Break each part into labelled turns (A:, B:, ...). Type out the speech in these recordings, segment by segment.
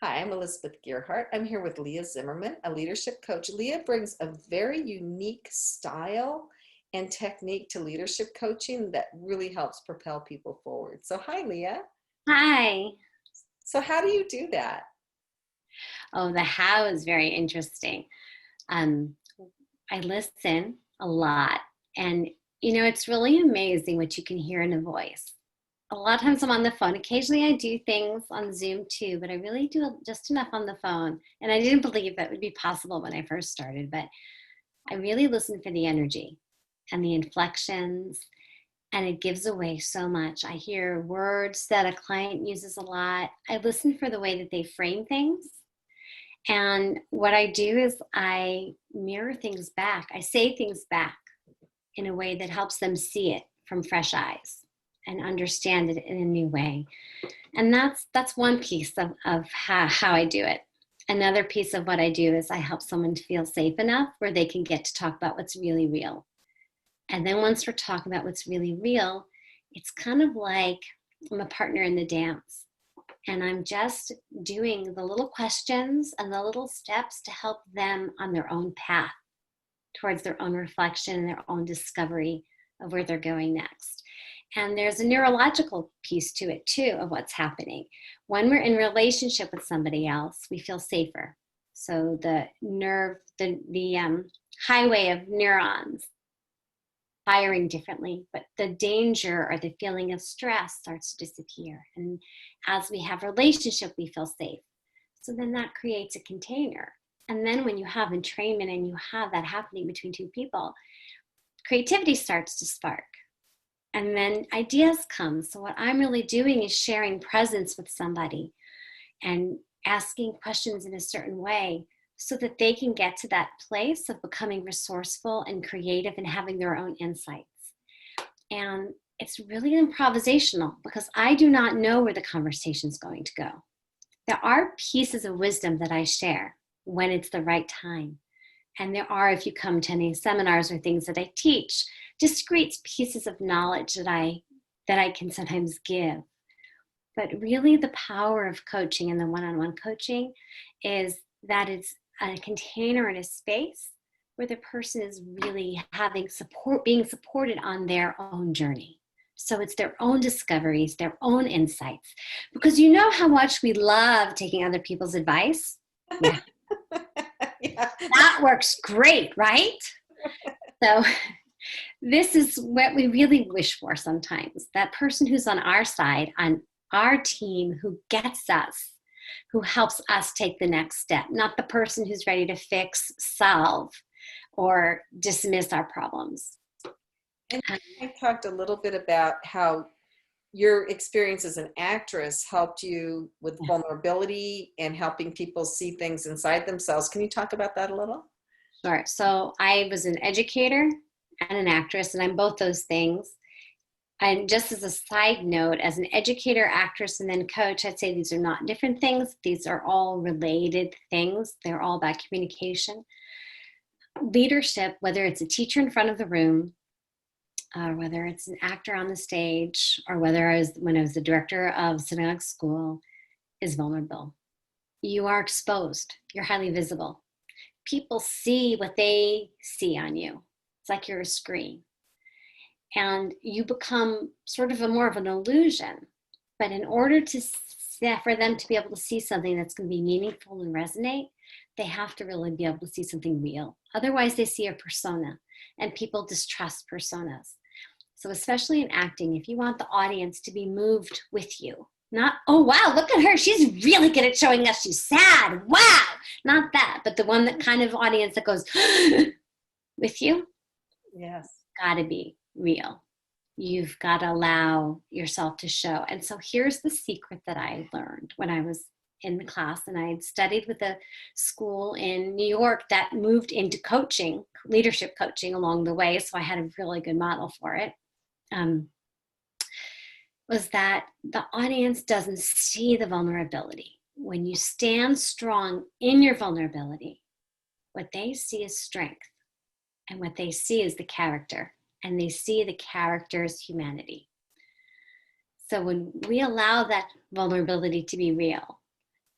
A: Hi, I'm Elizabeth Gearhart. I'm here with Leah Zimmerman, a leadership coach. Leah brings a very unique style and technique to leadership coaching that really helps propel people forward. So, hi, Leah.
B: Hi.
A: So, how do you do that?
B: Oh, the how is very interesting. Um, I listen a lot, and it's really amazing what you can hear in a voice. A lot of times I'm on the phone. Occasionally I do things on Zoom too, but I really do just enough on the phone. And I didn't believe that would be possible when I first started, but I really listen for the energy and the inflections, and it gives away so much. I hear words that a client uses a lot. I listen for the way that they frame things. And what I do is I mirror things back. I say things back in a way that helps them see it from fresh eyes and understand it in a new way. And that's one piece of how I do it. Another piece of what I do is I help someone to feel safe enough where they can get to talk about what's really real. And then once we're talking about what's really real, it's kind of like I'm a partner in the dance. And I'm just doing the little questions and the little steps to help them on their own path towards their own reflection and their own discovery of where they're going next. And there's a neurological piece to it too of what's happening. When we're in relationship with somebody else, we feel safer. So the highway of neurons firing differently, but the danger or the feeling of stress starts to disappear. And as we have relationship, we feel safe. So then that creates a container. And then when you have entrainment and you have that happening between two people, creativity starts to spark. And then ideas come. So what I'm really doing is sharing presence with somebody and asking questions in a certain way so that they can get to that place of becoming resourceful and creative and having their own insights. And it's really improvisational because I do not know where the conversation is going to go. There are pieces of wisdom that I share when it's the right time. And there are, if you come to any seminars or things that I teach, discrete pieces of knowledge that I can sometimes give. But really the power of coaching and the one-on-one coaching is that it's a container and a space where the person is really having support, being supported on their own journey. So it's their own discoveries, their own insights. Because you know how much we love taking other people's advice? Yeah.
A: Yeah.
B: That works great, right? So this is what we really wish for sometimes. That person who's on our side, on our team, who gets us, who helps us take the next step, not the person who's ready to fix, solve, or dismiss our problems.
A: And I talked a little bit about how your experience as an actress helped you with vulnerability and helping people see things inside themselves. Can you talk about that a little?
B: Sure. So I was an educator and an actress, and I'm both those things. And just as a side note, as an educator, actress, and then coach, I'd say these are not different things. These are all related things. They're all about communication. Leadership, whether it's a teacher in front of the room, whether it's an actor on the stage, or whether when I was the director of synagogue school, is vulnerable. You are exposed. You're highly visible. People see what they see on you. It's like you're a screen. And you become sort of more of an illusion. But in order for them to be able to see something that's going to be meaningful and resonate, they have to really be able to see something real. Otherwise, they see a persona, and people distrust personas. So especially in acting, if you want the audience to be moved with you, not, oh, wow, look at her. She's really good at showing us she's sad. Wow. Not that, but the one that kind of audience that goes with you.
A: Yes.
B: Gotta be real. You've got to allow yourself to show. And so here's the secret that I learned when I was in the class, and I had studied with a school in New York that moved into coaching, leadership coaching along the way. So I had a really good model for it. Was that the audience doesn't see the vulnerability. When you stand strong in your vulnerability, what they see is strength, and what they see is the character, and they see the character's humanity. So when we allow that vulnerability to be real,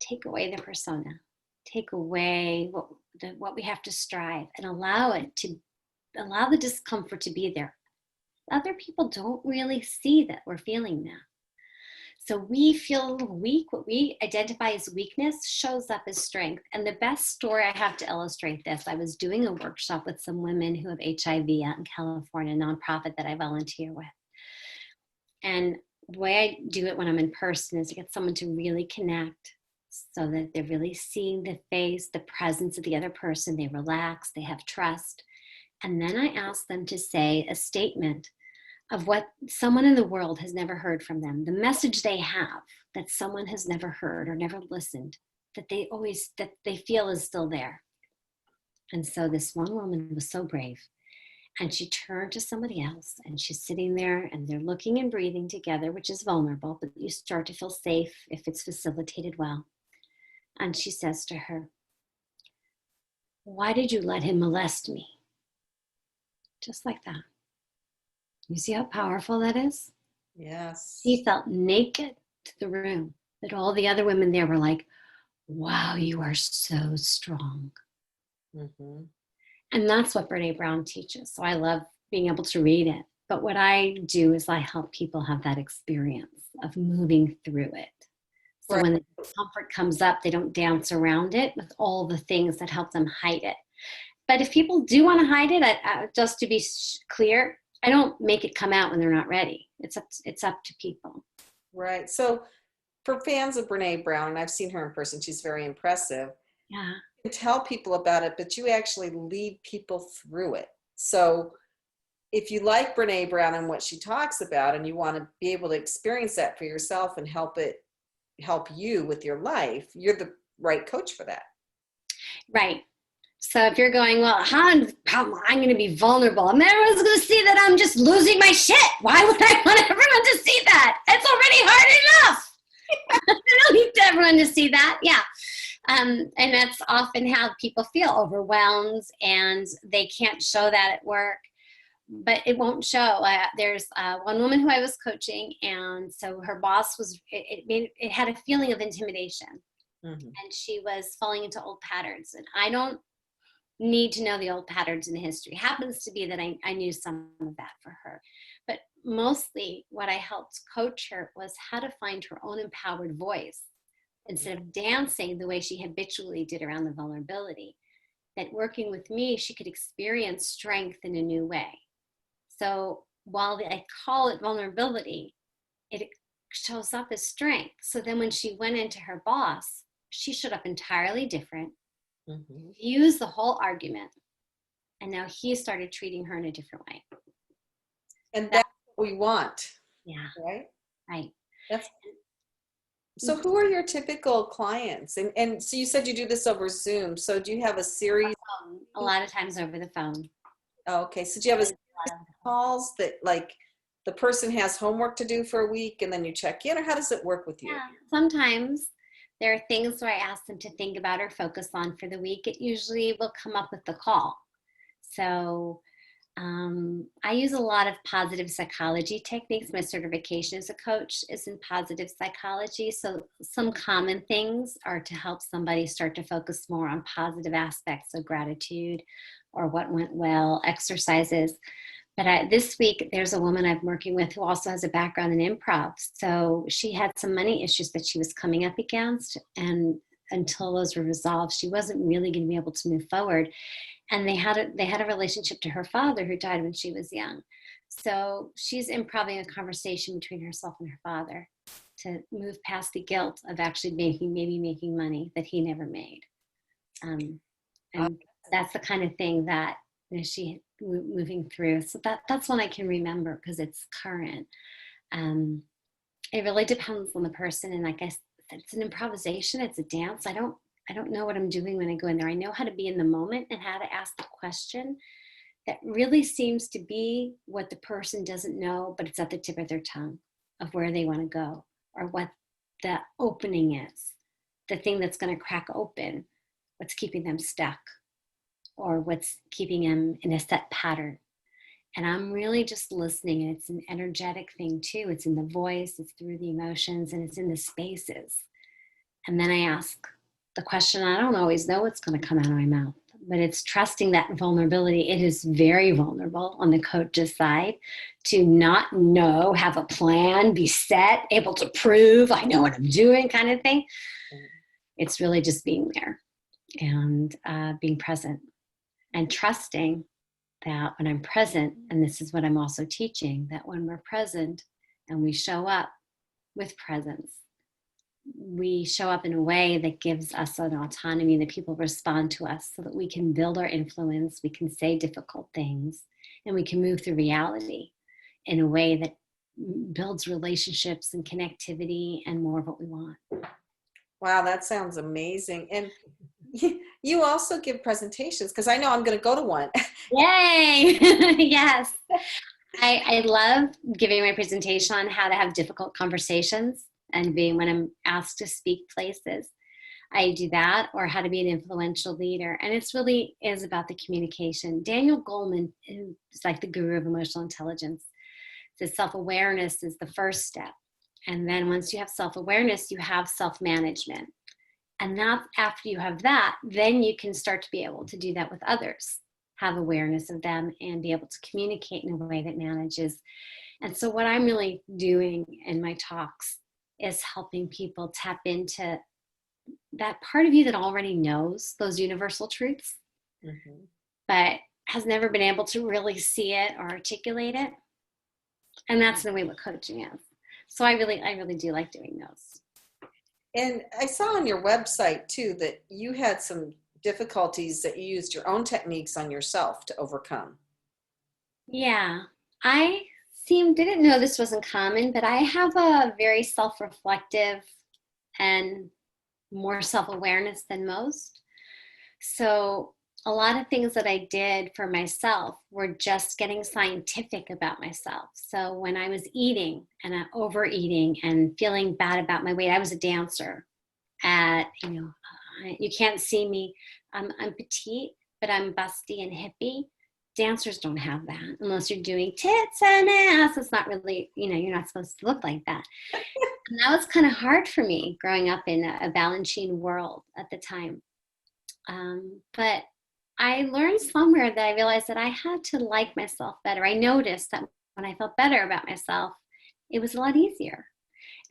B: take away the persona, take away what we have to strive, and allow the discomfort to be there. Other people don't really see that we're feeling that. So we feel a little weak. What we identify as weakness shows up as strength. And the best story I have to illustrate this, I was doing a workshop with some women who have HIV out in California, a nonprofit that I volunteer with. And the way I do it when I'm in person is to get someone to really connect so that they're really seeing the face, the presence of the other person. They relax, they have trust. And then I ask them to say a statement of what someone in the world has never heard from them, the message they have that someone has never heard or never listened, that they feel is still there. And so this one woman was so brave, and she turned to somebody else, and she's sitting there, and they're looking and breathing together, which is vulnerable, but you start to feel safe if it's facilitated well. And she says to her, "Why did you let him molest me?" Just like that. You see how powerful that is?
A: Yes.
B: She felt naked to the room, but all the other women there were like, "Wow, you are so strong."
A: Mm-hmm.
B: And that's what Brene Brown teaches. So I love being able to read it. But what I do is I help people have that experience of moving through it. So
A: Right.
B: when the discomfort comes up, they don't dance around it with all the things that help them hide it. But if people do want to hide it, just to be clear, I don't make it come out when they're not ready. It's up to people.
A: Right. So for fans of Brene Brown, and I've seen her in person, she's very impressive.
B: Yeah.
A: You can tell people about it, but you actually lead people through it. So if you like Brene Brown and what she talks about, and you want to be able to experience that for yourself and help you with your life, you're the right coach for that.
B: Right. So if you're going, well, how I'm going to be vulnerable, and everyone's going to see that I'm just losing my shit. Why would I want everyone to see that? It's already hard enough. I don't need everyone to see that. Yeah. And that's often how people feel, overwhelmed, and they can't show that at work. But it won't show. There's one woman who I was coaching, and so her boss it had a feeling of intimidation.
A: Mm-hmm.
B: And she was falling into old patterns. And I don't need to know the old patterns in the history. It happens to be that I knew some of that for her. But mostly what I helped coach her was how to find her own empowered voice instead of dancing the way she habitually did around the vulnerability. That working with me, she could experience strength in a new way. So while I call it vulnerability, it shows up as strength. So then when she went into her boss, she showed up entirely different, used the whole argument, and now he started treating her in a different way.
A: And that's what we want.
B: Yeah.
A: Right?
B: Right.
A: So who are your typical clients? And so you said you do this over Zoom. So do you have a series?
B: A lot of times over the phone.
A: Oh, okay. So do you have a series of calls that like the person has homework to do for a week and then you check in, or how does it work with you?
B: Yeah. Sometimes there are things where I ask them to think about or focus on for the week. It usually will come up with the call. So I use a lot of positive psychology techniques. My certification as a coach is in positive psychology. So some common things are to help somebody start to focus more on positive aspects of gratitude or what went well, exercises. But this week, there's a woman I'm working with who also has a background in improv. So she had some money issues that she was coming up against. And until those were resolved, she wasn't really going to be able to move forward. And they had a relationship to her father who died when she was young. So she's improving a conversation between herself and her father to move past the guilt of actually making money that he never made. And that's the kind of thing that she moving through. So that's one I can remember because it's current. It really depends on the person. And like I said, it's an improvisation. It's a dance. I don't know what I'm doing when I go in there. I know how to be in the moment and how to ask the question that really seems to be what the person doesn't know, but it's at the tip of their tongue of where they want to go or what the opening is, the thing that's going to crack open, what's keeping them stuck or what's keeping them in a set pattern. And I'm really just listening, and it's an energetic thing too. It's in the voice, it's through the emotions, and it's in the spaces. And then I ask the question. I don't always know what's going to come out of my mouth, but it's trusting that vulnerability. It is very vulnerable on the coach's side to not know, have a plan, be set, able to prove I know what I'm doing kind of thing. It's really just being there and being present and trusting that when I'm present, and this is what I'm also teaching, that when we're present and we show up with presence, we show up in a way that gives us an autonomy, that people respond to us so that we can build our influence, we can say difficult things, and we can move through reality in a way that builds relationships and connectivity and more of what we want.
A: Wow, that sounds amazing. And you also give presentations, because I know I'm going to go to one.
B: Yay! Yes. I love giving my presentation on how to have difficult conversations and being when I'm asked to speak places. I do that, or how to be an influential leader. And it's really is about the communication. Daniel Goleman is like the guru of emotional intelligence. Says self-awareness is the first step. And then once you have self-awareness, you have self-management. And that's after you have that, then you can start to be able to do that with others, have awareness of them and be able to communicate in a way that manages. And so what I'm really doing in my talks is helping people tap into that part of you that already knows those universal truths, but has never been able to really see it or articulate it. And that's the way what coaching is. So I really do like doing those.
A: And I saw on your website too that you had some difficulties that you used your own techniques on yourself to overcome.
B: Yeah, I didn't know this wasn't common, but I have a very self-reflective and more self-awareness than most. So a lot of things that I did for myself were just getting scientific about myself. So when I was eating and overeating and feeling bad about my weight, I was a dancer you can't see me. I'm petite, but I'm busty and hippie. Dancers don't have that unless you're doing tits and ass. It's not really, you're not supposed to look like that. And that was kind of hard for me growing up in a Balanchine world at the time. But I learned somewhere that I realized that I had to like myself better. I noticed that when I felt better about myself, it was a lot easier.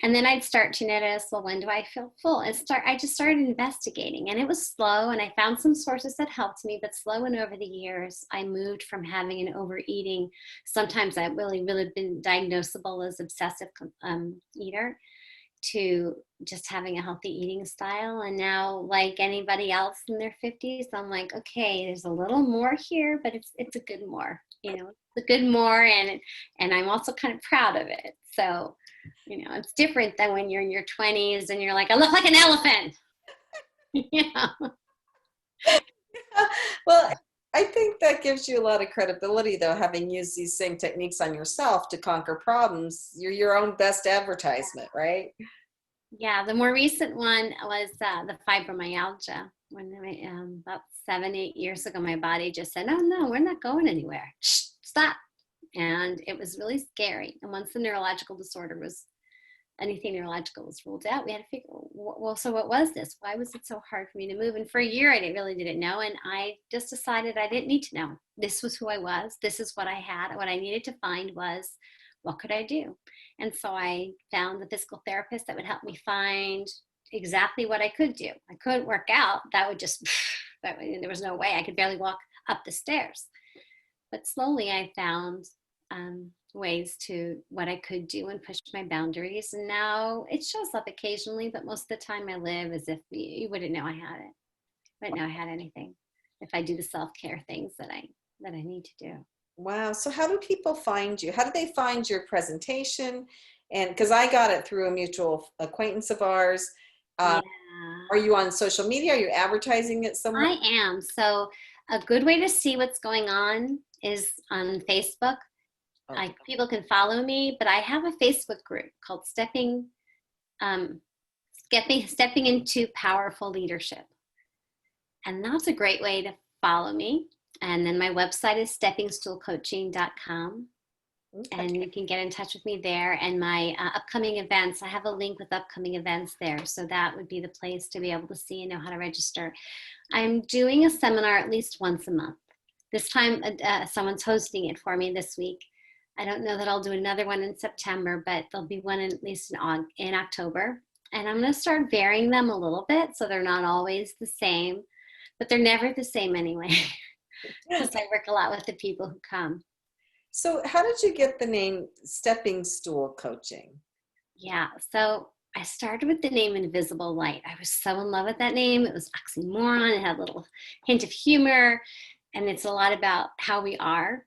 B: And then I'd start to notice, well, when do I feel full? I just started investigating, and it was slow, and I found some sources that helped me, but slow. And over the years, I moved from having an overeating, sometimes I really been diagnosable as obsessive eater, to just having a healthy eating style. And now, like anybody else in their 50s, I'm like, okay, there's a little more here, but it's a good more, it's a good more. And I'm also kind of proud of it. So, it's different than when you're in your 20s and you're like, I look like an elephant.
A: Well, I think that gives you a lot of credibility, though, having used these same techniques on yourself to conquer problems. You're your own best advertisement, right?
B: Yeah, the more recent one was the fibromyalgia. When about 7-8 years ago, my body just said, oh, no, we're not going anywhere. Shh, stop. And it was really scary. And once the anything neurological was ruled out, we had to figure, well, so what was this? Why was it so hard for me to move? And for a year, I really didn't know. And I just decided I didn't need to know. This was who I was. This is what I had. What I needed to find was, what could I do? And so I found the physical therapist that would help me find exactly what I could do. I couldn't work out. That would just, there was no way. I could barely walk up the stairs. But slowly I found ways to what I could do and push my boundaries. And now it shows up occasionally, but most of the time I live as if you wouldn't know I had it. I didn't know I had anything if I do the self-care things that I need to do.
A: Wow. So how do people find you? How do they find your presentation? And because I got it through a mutual acquaintance of ours.
B: Yeah.
A: Are you on social media? Are you advertising it somewhere?
B: I am. So a good way to see what's going on is on Facebook.
A: Okay.
B: People can follow me, but I have a Facebook group called Stepping into Powerful Leadership. And that's a great way to follow me. And then my website is steppingstoolcoaching.com. And you can get in touch with me there. And my upcoming events, I have a link with upcoming events there. So that would be the place to be able to see and know how to register. I'm doing a seminar at least once a month. This time, someone's hosting it for me this week. I don't know that I'll do another one in September, but there'll be one at least in October. And I'm going to start varying them a little bit so they're not always the same, but they're never the same anyway, because I work a lot with the people who come.
A: So how did you get the name Stepping Stool Coaching?
B: Yeah, so I started with the name Invisible Light. I was so in love with that name. It was oxymoron. It had a little hint of humor, and it's a lot about how we are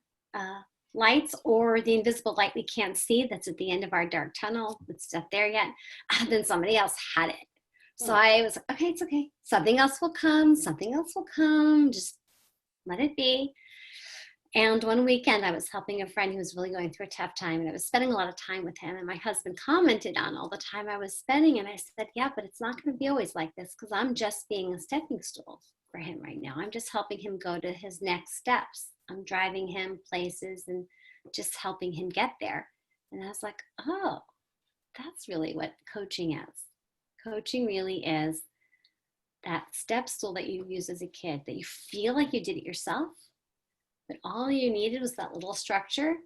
B: lights, or the invisible light we can't see that's at the end of our dark tunnel. It's not there yet. Then somebody else had it. So I was like, okay, it's okay. Something else will come. Something else will come. Just let it be. And one weekend I was helping a friend who was really going through a tough time, and I was spending a lot of time with him, and my husband commented on all the time I was spending, and I said, yeah, but it's not going to be always like this, because I'm just being a stepping stool for him right now. I'm just helping him go to his next steps. I'm driving him places and just helping him get there. And I was like, oh, that's really what coaching is. Coaching really is that step stool that you use as a kid, that you feel like you did it yourself, but all you needed was that little structure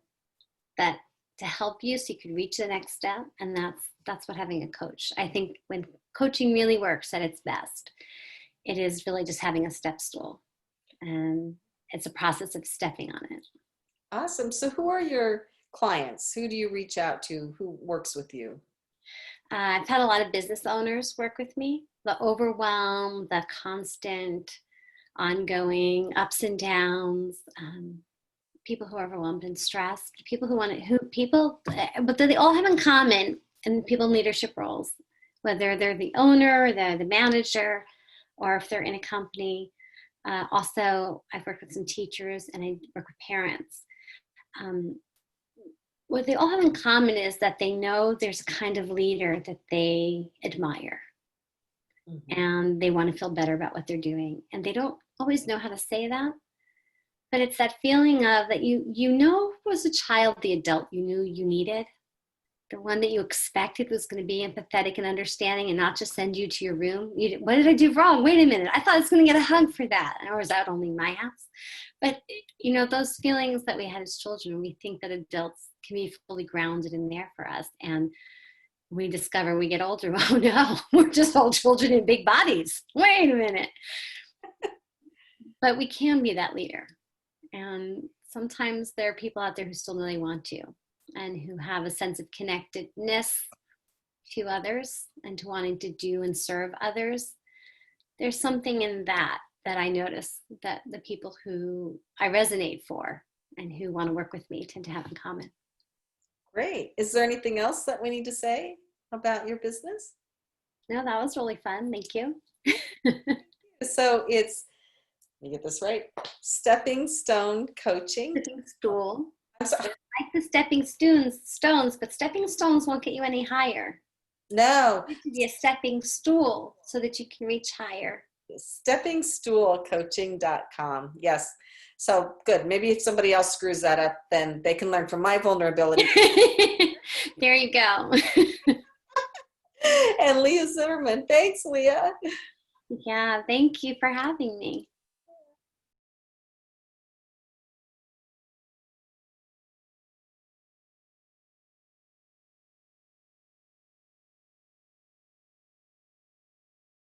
B: that to help you so you could reach the next step. And that's what having a coach. I think when coaching really works at its best, it is really just having a step stool. And it's a process of stepping on it.
A: Awesome. So who are your clients? Who do you reach out to? Who works with you?
B: I've had a lot of business owners work with me. The overwhelm, the constant ongoing ups and downs, people who are overwhelmed and stressed, people who want to, but they all have in common, and people in leadership roles, whether they're the owner, they're the manager, or if they're in a company. Also, I've worked with some teachers, and I work with parents. What they all have in common is that they know there's a kind of leader that they admire. Mm-hmm. And they want to feel better about what they're doing. And they don't always know how to say that. But it's that feeling of that you know as a child, the adult you knew you needed, the one that you expected was going to be empathetic and understanding and not just send you to your room. What did I do wrong? Wait a minute. I thought I was going to get a hug for that. Or was that only my house? But, those feelings that we had as children, we think that adults can be fully grounded in there for us. And we discover when we get older, oh no, we're just all children in big bodies. Wait a minute. But we can be that leader. And sometimes there are people out there who still really want to, and who have a sense of connectedness to others and to wanting to do and serve others. There's something in that I notice that the people who I resonate for and who want to work with me tend to have in common.
A: Great. Is there anything else that we need to say about your business?
B: No, that was really fun. Thank you.
A: So it's, let me get this right, Stepping Stone Coaching.
B: Stepping Stool.
A: I'm sorry.
B: I like the stepping stones, but stepping stones won't get you any higher.
A: No.
B: It should be a stepping stool so that you can reach higher.
A: Steppingstoolcoaching.com. Yes. So good. Maybe if somebody else screws that up, then they can learn from my vulnerability.
B: There you go.
A: And Leah Zimmerman. Thanks, Leah.
B: Yeah, thank you for having me.